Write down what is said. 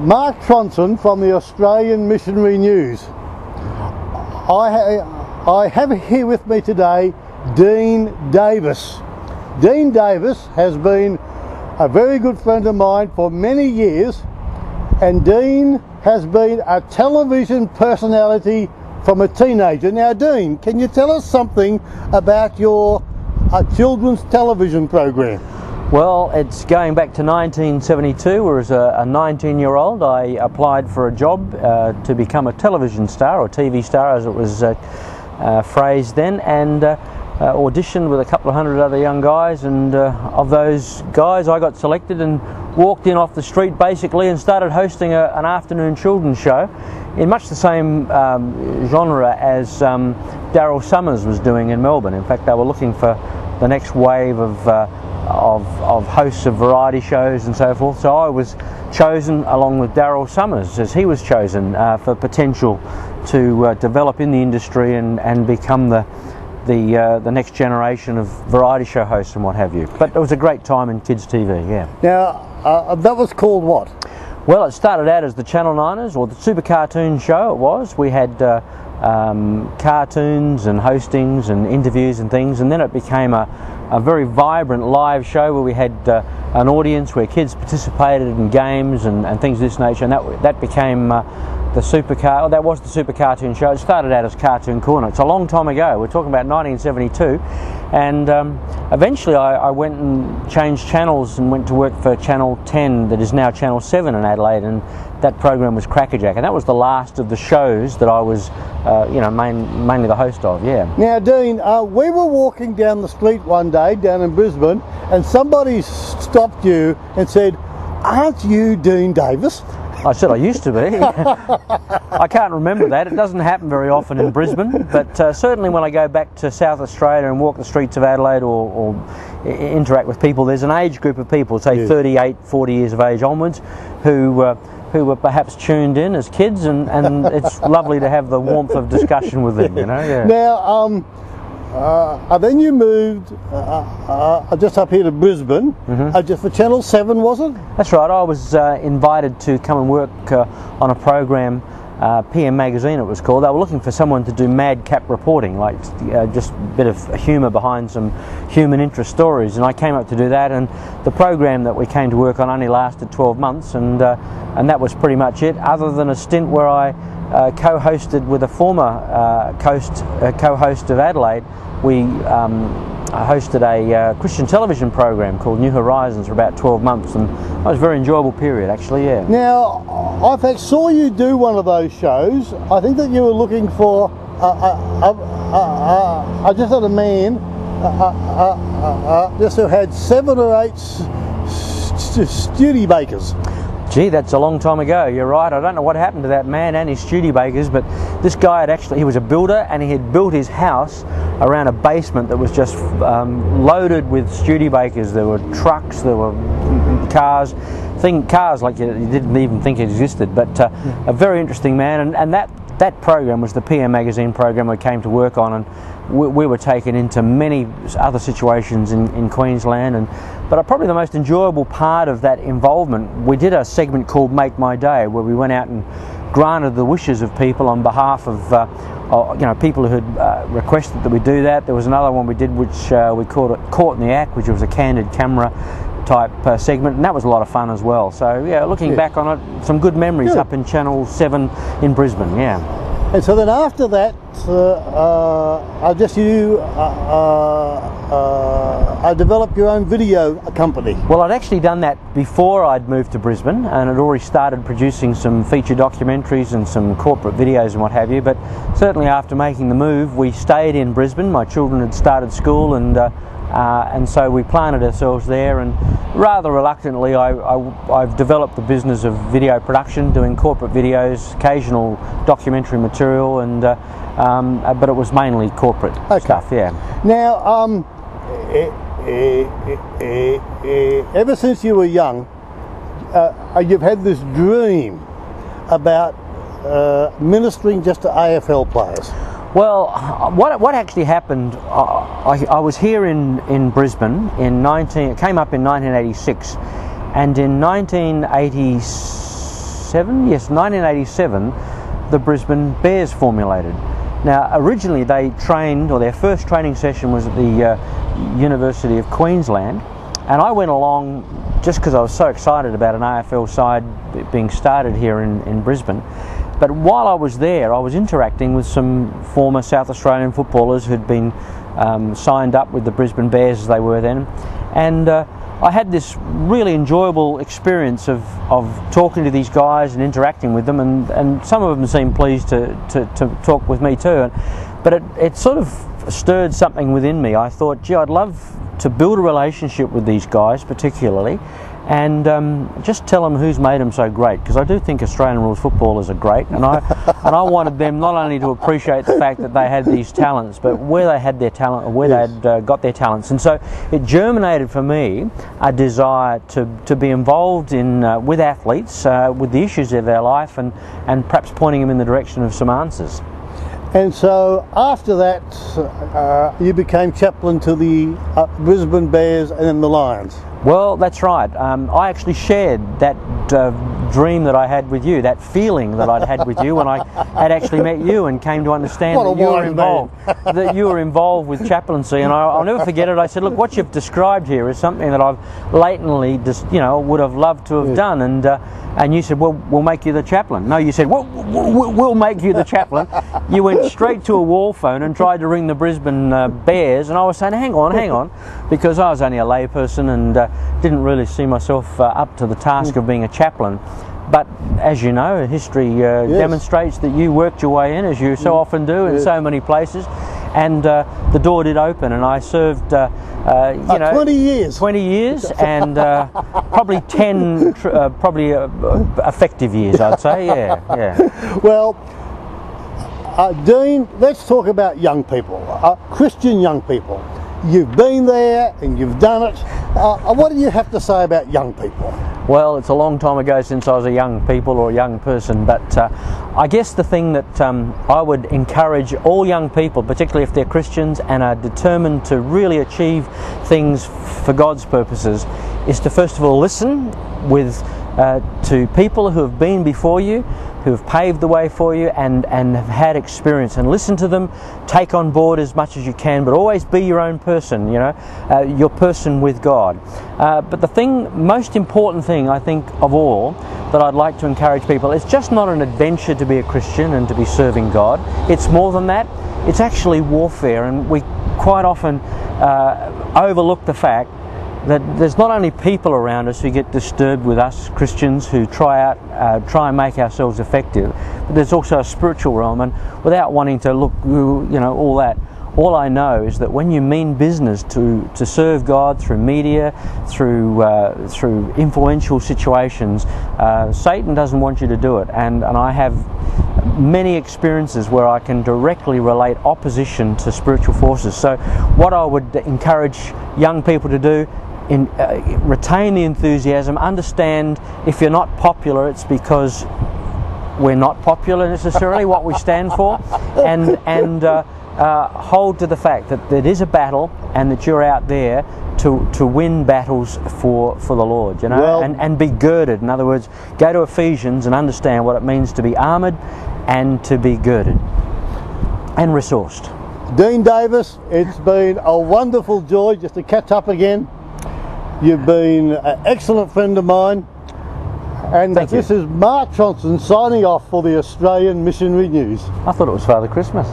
Mark Tronson from the Australian Missionary News. I have here with me today Dean Davis. Dean Davis has been a very good friend of mine for many years, and Dean has been a television personality from a teenager. Now Dean, can you tell us something about your children's television program? Well, it's going back to 1972, where as a 19-year-old I applied for a job to become a television star, or TV star as it was phrased then, and auditioned with a couple of hundred other young guys, and of those guys I got selected and walked in off the street basically and started hosting an afternoon children's show in much the same genre as Daryl Summers was doing in Melbourne. In fact, they were looking for the next wave of hosts of variety shows and so forth, so I was chosen along with Daryl Summers, as he was chosen for potential to develop in the industry and become the next generation of variety show hosts and what have you. But it was a great time in kids TV, yeah. Now, that was called what? Well, it started out as the Channel 9ers, or the Super Cartoon Show it was. We had cartoons and hostings and interviews and things, and then it became a very vibrant live show where we had an audience, where kids participated in games and things of this nature, and that became that was the Super Cartoon Show. It started out as Cartoon Corner. It's a long time ago. We're talking about 1972, and eventually I went and changed channels and went to work for Channel 10, that is now Channel 7 in Adelaide, and that program was Crackerjack, and that was the last of the shows that I was mainly the host of, yeah. Now Dean, we were walking down the street one day down in Brisbane, and somebody stopped you and said, "Aren't you Dean Davis?" I said I used to be. I can't remember that. It doesn't happen very often in Brisbane, but certainly when I go back to South Australia and walk the streets of Adelaide or interact with people, there's an age group of people, say yes, 38, 40 years of age onwards, who were perhaps tuned in as kids, and it's lovely to have the warmth of discussion with them, you know. Yeah. Now, then you moved just up here to Brisbane, just for Channel 7, was it? That's right. I was invited to come and work on a program, PM Magazine it was called. They were looking for someone to do madcap reporting, like just a bit of humour behind some human interest stories, and I came up to do that, and the program that we came to work on only lasted 12 months, and that was pretty much it, other than a stint where I co-hosted with a former co-host of Adelaide. We hosted a Christian television program called New Horizons for about 12 months, and that was a very enjoyable period, actually, yeah. Now, I in fact saw you do one of those shows. I think that you were looking for just had a man just who had 7 or 8 Studebakers. Gee, that's a long time ago, you're right. I don't know what happened to that man and his Studebakers, but this guy he was a builder, and he had built his house around a basement that was just loaded with Studebakers. There were trucks, there were cars like you didn't even think existed, but a very interesting man, and that program was the PM Magazine program we came to work on, and we were taken into many other situations in Queensland, but probably the most enjoyable part of that involvement, we did a segment called Make My Day, where we went out and granted the wishes of people on behalf of people who had requested that we do that. There was another one we did which we called it Caught in the Act, which was a candid camera type segment, and that was a lot of fun as well. So yeah, looking back on it, some good memories up in Channel 7 in Brisbane, yeah. And so then after that, I developed your own video company. Well, I'd actually done that before I'd moved to Brisbane, and I'd already started producing some feature documentaries and some corporate videos and what have you, but certainly after making the move, we stayed in Brisbane. My children had started school, and so we planted ourselves there, and rather reluctantly I've developed the business of video production, doing corporate videos, occasional documentary material, and but it was mainly corporate stuff, yeah. Now, ever since you were young, you've had this dream about ministering just to AFL players. Well, what actually happened, I was here in Brisbane came up in 1986, and in 1987 1987. Yes, 1987, the Brisbane Bears formulated. Now, originally they trained, or their first training session was at the University of Queensland, and I went along just because I was so excited about an AFL side being started here in Brisbane. But while I was there, I was interacting with some former South Australian footballers who'd been signed up with the Brisbane Bears as they were then, and I had this really enjoyable experience of talking to these guys and interacting with them, and some of them seemed pleased to talk with me too. But it sort of stirred something within me. I thought, gee, I'd love to build a relationship with these guys particularly, and just tell them who's made them so great, because I do think Australian rules footballers are great, and I wanted them not only to appreciate the fact that they had these talents, but where they had their talent, or where they had got their talents. And so it germinated for me a desire to be involved in with athletes, with the issues of their life, and perhaps pointing them in the direction of some answers. And so after that, you became chaplain to the Brisbane Bears and then the Lions. Well, that's right. I actually shared that dream that I had with you, that feeling that I'd had with you when I had actually met you and came to understand that you were involved, that you were involved with chaplaincy. And I'll never forget it. I said, look, what you've described here is something that I've latently, would have loved to have done. And you said, well, we'll make you the chaplain. No, you said, we'll make you the chaplain. You went straight to a wall phone and tried to ring the Brisbane Bears, and I was saying, hang on, because I was only a layperson and didn't really see myself up to the task of being a chaplain. But as you know, history demonstrates that you worked your way in, as you so often do in so many places, and the door did open, and I served 20 years. 20 years, and probably 10 effective years, I'd say. Yeah. Well, Dean, let's talk about young people, Christian young people. You've been there and you've done it. What do you have to say about young people? Well, it's a long time ago since I was a young people or a young person, but I guess the thing that I would encourage all young people, particularly if they're Christians and are determined to really achieve things for God's purposes, is to first of all listen to people who have been before you, who have paved the way for you and have had experience, and listen to them, take on board as much as you can, but always be your own person, your person with God. But the most important thing, I think, of all, that I'd like to encourage people, it's just not an adventure to be a Christian and to be serving God. It's more than that. It's actually warfare, and we quite often overlook the fact that there's not only people around us who get disturbed with us Christians who try and make ourselves effective, but there's also a spiritual realm. And without wanting to look, all that, all I know is that when you mean business to serve God through media, through influential situations, Satan doesn't want you to do it. And I have many experiences where I can directly relate opposition to spiritual forces. So what I would encourage young people to do, retain the enthusiasm, understand if you're not popular, it's because we're not popular necessarily, what we stand for, and hold to the fact that it is a battle and that you're out there to win battles for the Lord, and be girded. In other words, go to Ephesians and understand what it means to be armoured and to be girded and resourced. Dean Davis, it's been a wonderful joy just to catch up again. You've been an excellent friend of mine, and this is Mark Johnson signing off for the Australian Missionary News. I thought it was Father Christmas.